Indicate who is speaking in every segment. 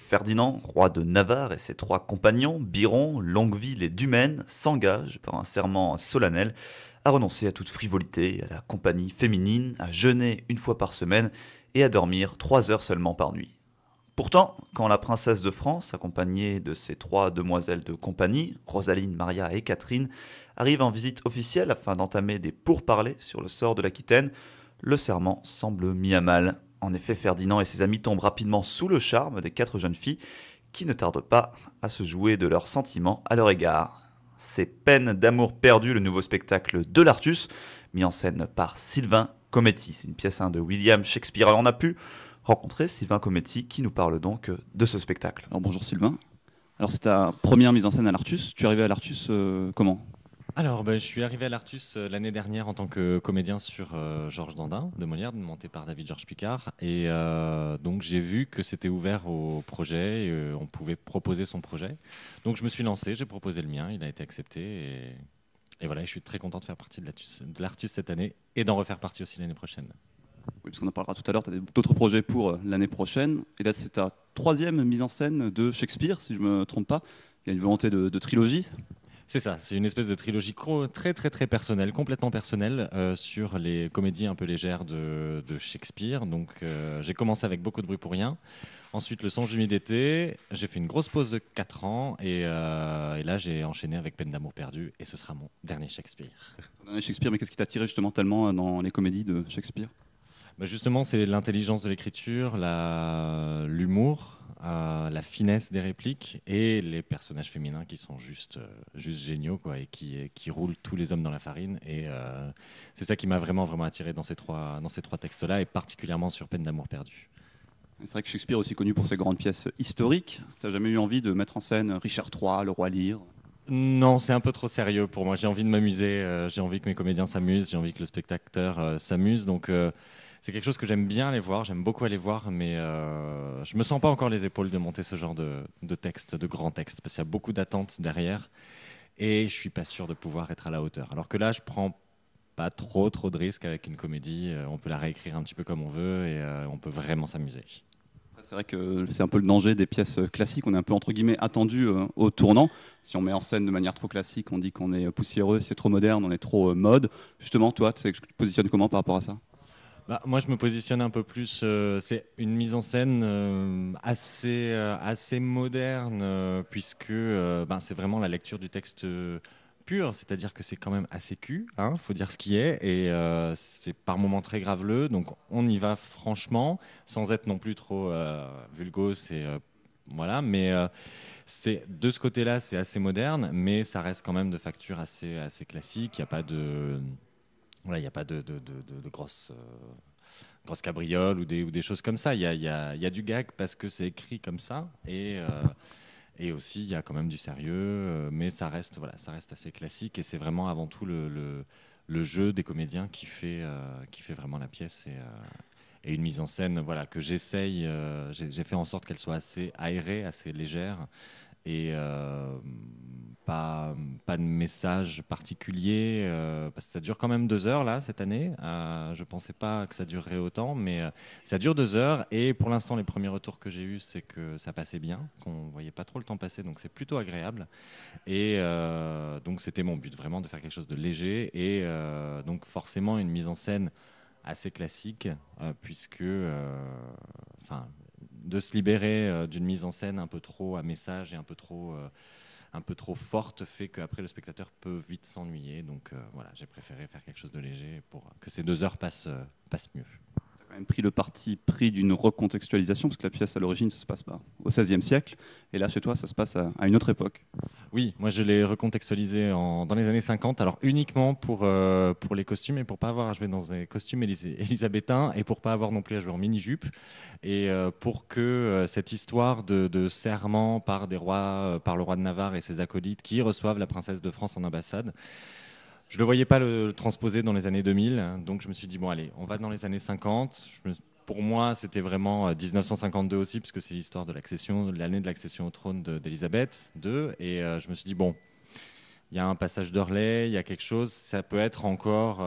Speaker 1: Ferdinand, roi de Navarre, et ses trois compagnons, Biron, Longueville et Dumaine, s'engagent par un serment solennel à renoncer à toute frivolité, à la compagnie féminine, à jeûner une fois par semaine et à dormir 3 heures seulement par nuit. Pourtant, quand la princesse de France, accompagnée de ses trois demoiselles de compagnie, Rosaline, Maria et Catherine, arrive en visite officielle afin d'entamer des pourparlers sur le sort de l'Aquitaine, le serment semble mis à mal. En effet, Ferdinand et ses amis tombent rapidement sous le charme des quatre jeunes filles qui ne tardent pas à se jouer de leurs sentiments à leur égard. C'est Peine d'amour perdu, le nouveau spectacle de l'Artus, mis en scène par Sylvain Cometti. C'est une pièce de William Shakespeare. Alors on a pu rencontrer Sylvain Cometti qui nous parle donc de ce spectacle.
Speaker 2: Alors bonjour Sylvain. Alors c'est ta première mise en scène à l'Artus. Tu es arrivé à l'Artus comment?
Speaker 3: Alors, je suis arrivé à l'Artus l'année dernière en tant que comédien sur Georges Dandin de Molière, monté par David-Georges Picard. Et donc, j'ai vu que c'était ouvert au projet, et, on pouvait proposer son projet. Donc, je me suis lancé, j'ai proposé le mien, il a été accepté. Et voilà, je suis très content de faire partie de l'Artus cette année et d'en refaire partie aussi l'année prochaine.
Speaker 2: Oui, parce qu'on en parlera tout à l'heure. Tu as d'autres projets pour l'année prochaine. Et là, c'est ta troisième mise en scène de Shakespeare, si je ne me trompe pas. Il y a une volonté de trilogie.
Speaker 3: C'est ça, c'est une espèce de trilogie très très très personnelle, complètement personnelle, sur les comédies un peu légères de Shakespeare. Donc j'ai commencé avec Beaucoup de bruit pour rien, ensuite Le songe humide d'été, j'ai fait une grosse pause de 4 ans et là j'ai enchaîné avec Peine d'amour perdu et ce sera mon dernier Shakespeare.
Speaker 2: Shakespeare, mais qu'est-ce qui t'a attiré justement tellement dans les comédies de Shakespeare?
Speaker 3: Justement, c'est l'intelligence de l'écriture, l'humour, la finesse des répliques et les personnages féminins qui sont juste géniaux quoi, et qui roulent tous les hommes dans la farine. Et c'est ça qui m'a vraiment attiré dans ces trois textes-là et particulièrement sur Peine d'amour perdu.
Speaker 2: C'est vrai que Shakespeare est aussi connu pour ses grandes pièces historiques. Tu n'as jamais eu envie de mettre en scène Richard III, le roi Lear?
Speaker 3: Non, c'est un peu trop sérieux pour moi. J'ai envie de m'amuser, j'ai envie que mes comédiens s'amusent, j'ai envie que le spectateur s'amuse. Donc c'est quelque chose que j'aime bien aller voir, j'aime beaucoup aller voir, mais je me sens pas encore les épaules de monter ce genre de texte, de grands textes, parce qu'il y a beaucoup d'attentes derrière, et je suis pas sûr de pouvoir être à la hauteur. Alors que là, je prends pas trop de risques avec une comédie, on peut la réécrire un petit peu comme on veut, et on peut vraiment s'amuser.
Speaker 2: C'est vrai que c'est un peu le danger des pièces classiques. On est un peu entre guillemets attendu au tournant. Si on met en scène de manière trop classique, on dit qu'on est poussiéreux, c'est trop moderne, on est trop mode. Justement, toi, tu te positionnes comment par rapport à ça?
Speaker 3: Moi, je me positionne un peu plus. C'est une mise en scène assez moderne, puisque c'est vraiment la lecture du texte pur, c'est-à-dire que c'est quand même assez cul, hein, faut dire ce qui est, et c'est par moments très graveleux. Donc, on y va franchement, sans être non plus trop vulgose et voilà. Mais c'est de ce côté-là, c'est assez moderne, mais ça reste quand même de facture assez classique. Il n'y a pas de voilà, il n'y a pas de grosses cabrioles ou des choses comme ça. Il y a du gag parce que c'est écrit comme ça. Et aussi, il y a quand même du sérieux. Mais ça reste assez classique. Et c'est vraiment avant tout le jeu des comédiens qui fait vraiment la pièce. Et une mise en scène que j'essaye. J'ai fait en sorte qu'elle soit assez aérée, assez légère. Et pas de message particulier, parce que ça dure quand même 2 heures là cette année. Je pensais pas que ça durerait autant, mais ça dure 2 heures. Et pour l'instant, les premiers retours que j'ai eus, c'est que ça passait bien, qu'on voyait pas trop le temps passer, donc c'est plutôt agréable. Et donc c'était mon but vraiment de faire quelque chose de léger et donc forcément une mise en scène assez classique, puisque de se libérer d'une mise en scène un peu trop à message et un peu trop forte fait qu'après le spectateur peut vite s'ennuyer. Donc voilà, j'ai préféré faire quelque chose de léger pour que ces 2 heures passent mieux.
Speaker 2: Tu as quand même pris le parti pris d'une recontextualisation, parce que la pièce à l'origine, ça se passe au XVIe siècle, et là chez toi, ça se passe à une autre époque.
Speaker 3: Oui, moi je l'ai recontextualisé dans les années 50, alors uniquement pour les costumes et pour pas avoir à jouer dans des costumes élisabétains et pour pas avoir non plus à jouer en mini-jupe et pour que cette histoire de serment par des rois, par le roi de Navarre et ses acolytes qui reçoivent la princesse de France en ambassade, je ne le voyais pas le transposer dans les années 2000, donc je me suis dit bon allez, on va dans les années 50. Pour moi, c'était vraiment 1952 aussi, puisque c'est l'histoire de l'accession, l'année de l'accession au trône d'Élisabeth II. Et je me suis dit, bon, il y a un passage d'Orlais, il y a quelque chose, ça peut être encore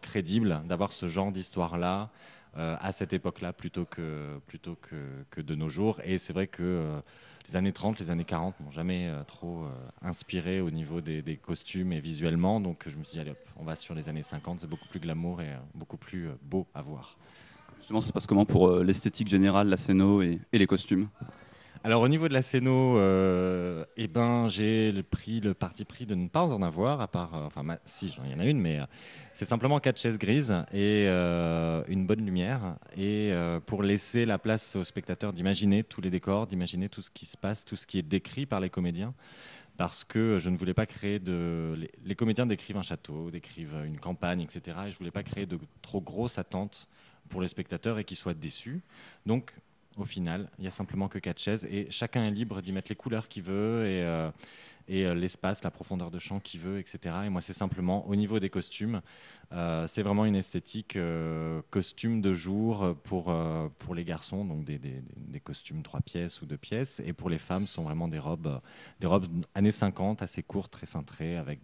Speaker 3: crédible d'avoir ce genre d'histoire-là à cette époque-là plutôt que de nos jours. Et c'est vrai que les années 30, les années 40 m'ont jamais trop inspiré au niveau des costumes et visuellement. Donc je me suis dit, allez hop, on va sur les années 50, c'est beaucoup plus glamour et beaucoup plus beau à voir.
Speaker 2: Justement, ça se passe comment pour l'esthétique générale, la scéno et les costumes?
Speaker 3: Alors au niveau de la scéno, eh ben, pris le parti pris de ne pas en avoir, à part, si, il y en a une, mais c'est simplement 4 chaises grises et une bonne lumière, et pour laisser la place aux spectateurs d'imaginer tous les décors, d'imaginer tout ce qui se passe, tout ce qui est décrit par les comédiens, parce que je ne voulais pas créer Les comédiens décrivent un château, décrivent une campagne, etc. Et je ne voulais pas créer de trop grosses attentes pour les spectateurs et qu'ils soient déçus. Donc, au final, il n'y a simplement que 4 chaises et chacun est libre d'y mettre les couleurs qu'il veut et l'espace, la profondeur de champ qu'il veut, etc. Et moi, c'est simplement au niveau des costumes, c'est vraiment une esthétique costume de jour pour les garçons, donc des costumes 3 pièces ou 2 pièces, et pour les femmes, ce sont vraiment des robes années 50, assez courtes, très cintrées, avec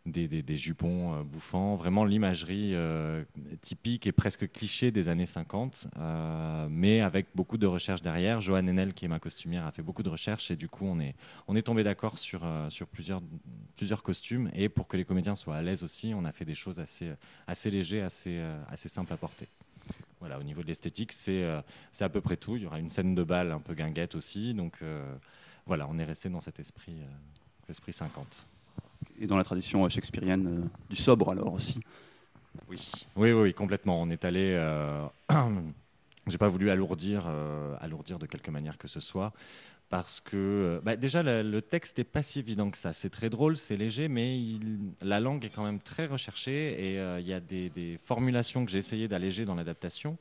Speaker 3: des jupons bouffants, vraiment l'imagerie typique et presque cliché des années 50, mais avec beaucoup de recherches derrière. Joanne Henel, qui est ma costumière, a fait beaucoup de recherches et du coup on est tombé d'accord sur plusieurs costumes, et pour que les comédiens soient à l'aise aussi, on a fait des choses assez légers, assez simples à porter. Voilà, au niveau de l'esthétique, c'est à peu près tout. Il y aura une scène de bal un peu guinguette aussi, donc voilà, on est resté dans cet esprit 50.
Speaker 2: Et dans la tradition shakespearienne du sobre alors aussi.
Speaker 3: Oui, complètement. On est allé. J'ai pas voulu alourdir de quelque manière que ce soit, parce que déjà le texte est pas si évident que ça. C'est très drôle, c'est léger, mais la langue est quand même très recherchée et il y a des formulations que j'ai essayé d'alléger dans l'adaptation,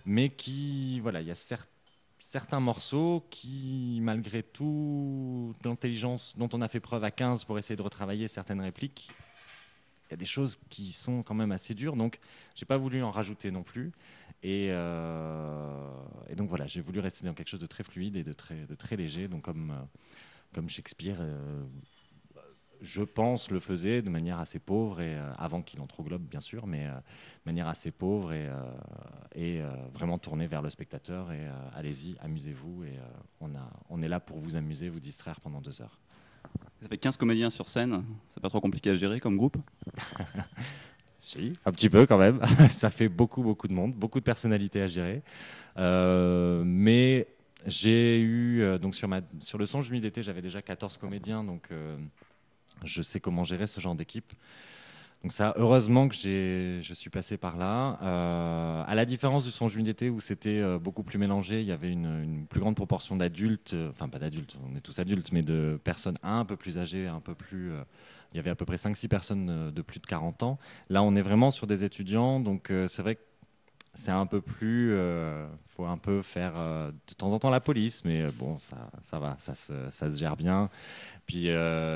Speaker 3: mais il y a certains morceaux qui, malgré tout l'intelligence dont on a fait preuve à 15 pour essayer de retravailler certaines répliques, il y a des choses qui sont quand même assez dures, donc j'ai pas voulu en rajouter non plus. Et donc voilà, j'ai voulu rester dans quelque chose de très fluide et de très léger, donc comme Shakespeare, je pense, le faisait de manière assez pauvre, et avant qu'il en trop globe bien sûr, mais de manière assez pauvre et vraiment tournée vers le spectateur. Et allez-y, amusez-vous, et on est là pour vous amuser, vous distraire pendant 2 heures.
Speaker 2: Ça fait 15 comédiens sur scène, c'est pas trop compliqué à gérer comme groupe?
Speaker 3: Si, un petit peu quand même. Ça fait beaucoup de monde, beaucoup de personnalités à gérer. Mais j'ai eu, donc sur le Songe Nuit d'été, j'avais déjà 14 comédiens, donc je sais comment gérer ce genre d'équipe. Donc ça, heureusement que je suis passé par là. À la différence du Songe Nuit d'été, où c'était beaucoup plus mélangé, il y avait une plus grande proportion d'adultes, enfin pas d'adultes, on est tous adultes, mais de personnes un peu plus âgées, un peu plus... il y avait à peu près 5-6 personnes de plus de 40 ans. Là, on est vraiment sur des étudiants, donc c'est vrai que c'est un peu plus... faut un peu faire de temps en temps la police, mais bon, ça va, ça se gère bien. Puis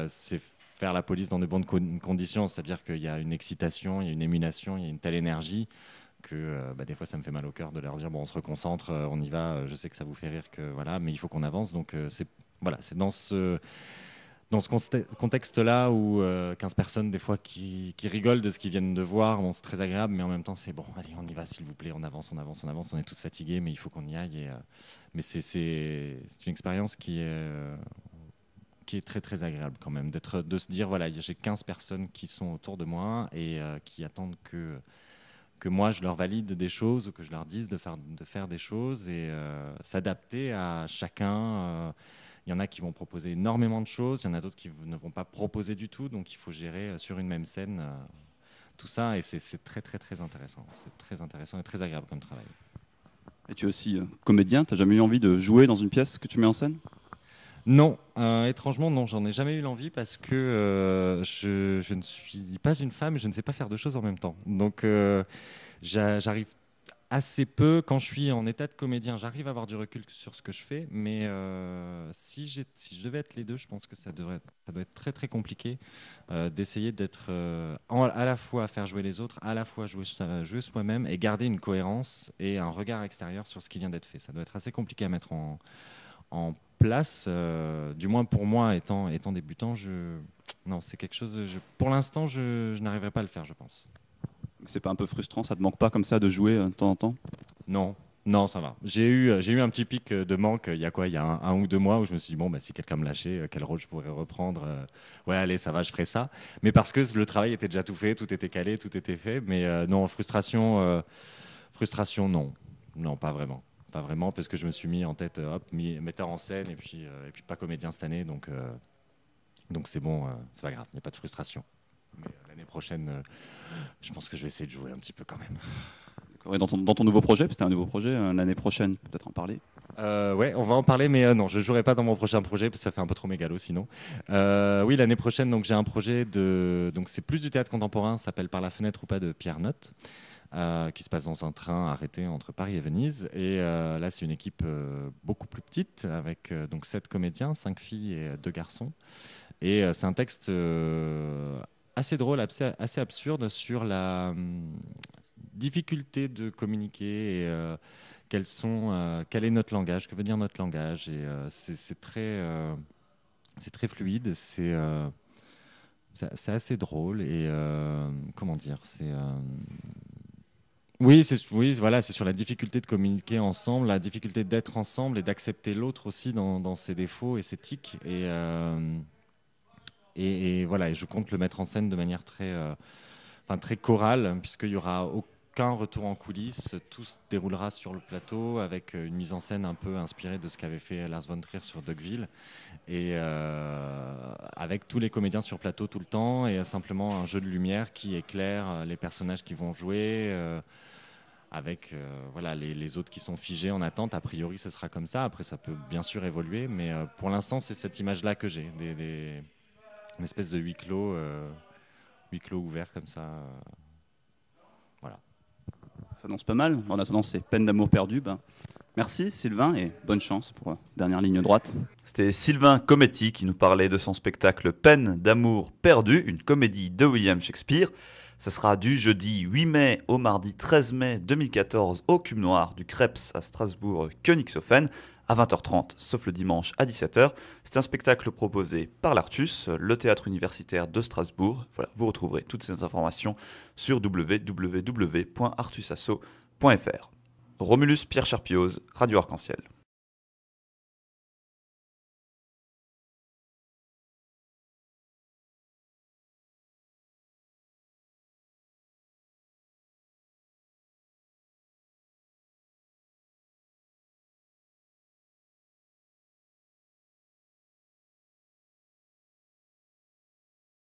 Speaker 3: c'est faire la police dans de bonnes conditions, c'est-à-dire qu'il y a une excitation, il y a une émulation, il y a une telle énergie que des fois ça me fait mal au cœur de leur dire bon, on se reconcentre, on y va, je sais que ça vous fait rire, que voilà, mais il faut qu'on avance. Donc c'est dans ce contexte-là où 15 personnes des fois qui rigolent de ce qu'ils viennent de voir, bon, c'est très agréable, mais en même temps c'est bon, allez, on y va s'il vous plaît, on avance, on est tous fatigués, mais il faut qu'on y aille. Mais c'est une expérience qui est très très agréable quand même, de se dire voilà, j'ai 15 personnes qui sont autour de moi et qui attendent que moi je leur valide des choses ou que je leur dise de faire des choses, et s'adapter à chacun. Il y en a qui vont proposer énormément de choses, il y en a d'autres qui ne vont pas proposer du tout, donc il faut gérer sur une même scène tout ça, et c'est très très très intéressant. C'est très intéressant et très agréable comme travail.
Speaker 2: Et tu es aussi comédien, t'as jamais eu envie de jouer dans une pièce que tu mets en scène?
Speaker 3: Non, étrangement non, j'en ai jamais eu l'envie, parce que je ne suis pas une femme et je ne sais pas faire deux choses en même temps. Donc j'arrive assez peu, quand je suis en état de comédien, j'arrive à avoir du recul sur ce que je fais, mais si je devais être les deux, je pense que ça doit être très très compliqué d'essayer d'être à la fois à faire jouer les autres, à la fois jouer soi-même, et garder une cohérence et un regard extérieur sur ce qui vient d'être fait. Ça doit être assez compliqué à mettre en place, du moins pour moi, étant débutant. Non, c'est quelque chose, pour l'instant je n'arriverai pas à le faire, je pense.
Speaker 2: C'est pas un peu frustrant, ça te manque pas comme ça de jouer de temps en temps?
Speaker 3: Non, non, ça va. J'ai eu un petit pic de manque il y a quoi? Il y a un ou 2 mois où je me suis dit, bon, bah, si quelqu'un me lâchait, quel rôle je pourrais reprendre? Ouais, allez, ça va, je ferai ça. Mais parce que le travail était déjà tout fait, tout était calé, tout était fait. Mais non, frustration, non. Non, pas vraiment. Pas vraiment, parce que je me suis mis en tête, hop, metteur en scène et puis pas comédien cette année. Donc c'est bon, c'est pas grave, il n'y a pas de frustration. Mais l'année prochaine, je pense que je vais essayer de jouer un petit peu quand même.
Speaker 2: Ouais, dans ton nouveau projet, parce que c'est un nouveau projet, l'année prochaine, peut-être en parler.
Speaker 3: Ouais, on va en parler, mais non, je jouerai pas dans mon prochain projet parce que ça fait un peu trop mégalo sinon. Oui, l'année prochaine, donc j'ai un projet donc c'est plus du théâtre contemporain, ça s'appelle Par la fenêtre ou pas de Pierre Notte, qui se passe dans un train arrêté entre Paris et Venise. Et là, c'est une équipe beaucoup plus petite avec donc 7 comédiens, 5 filles et 2 garçons. Et c'est un texte assez drôle, assez absurde sur la difficulté de communiquer et quel est notre langage, que veut dire notre langage. Et c'est très fluide, c'est assez drôle et comment dire, oui, voilà, c'est sur la difficulté de communiquer ensemble, la difficulté d'être ensemble et d'accepter l'autre aussi dans ses défauts et ses tics. Et voilà, et je compte le mettre en scène de manière très chorale, puisqu'il y aura aucun retour en coulisses, tout se déroulera sur le plateau avec une mise en scène un peu inspirée de ce qu'avait fait Lars von Trier sur Dogville, et avec tous les comédiens sur plateau tout le temps, et simplement un jeu de lumière qui éclaire les personnages qui vont jouer, avec voilà, les autres qui sont figés en attente. A priori, ce sera comme ça. Après, ça peut bien sûr évoluer, mais pour l'instant, c'est cette image-là que j'ai, une espèce de huis clos ouvert comme ça. Voilà.
Speaker 2: Ça annonce pas mal. En attendant, c'est Peine d'amour perdue. Merci Sylvain et bonne chance pour la dernière ligne droite.
Speaker 1: C'était Sylvain Cometti qui nous parlait de son spectacle Peine d'amour perdue, une comédie de William Shakespeare. Ça sera du jeudi 8 mai au mardi 13 mai 2014 au Cube Noir du Krebs à Strasbourg-Königshofen à 20h30, sauf le dimanche à 17h. C'est un spectacle proposé par l'Artus, le théâtre universitaire de Strasbourg. Voilà, vous retrouverez toutes ces informations sur www.artusasso.fr. Romulus Pierre Charpioz, Radio Arc-en-Ciel.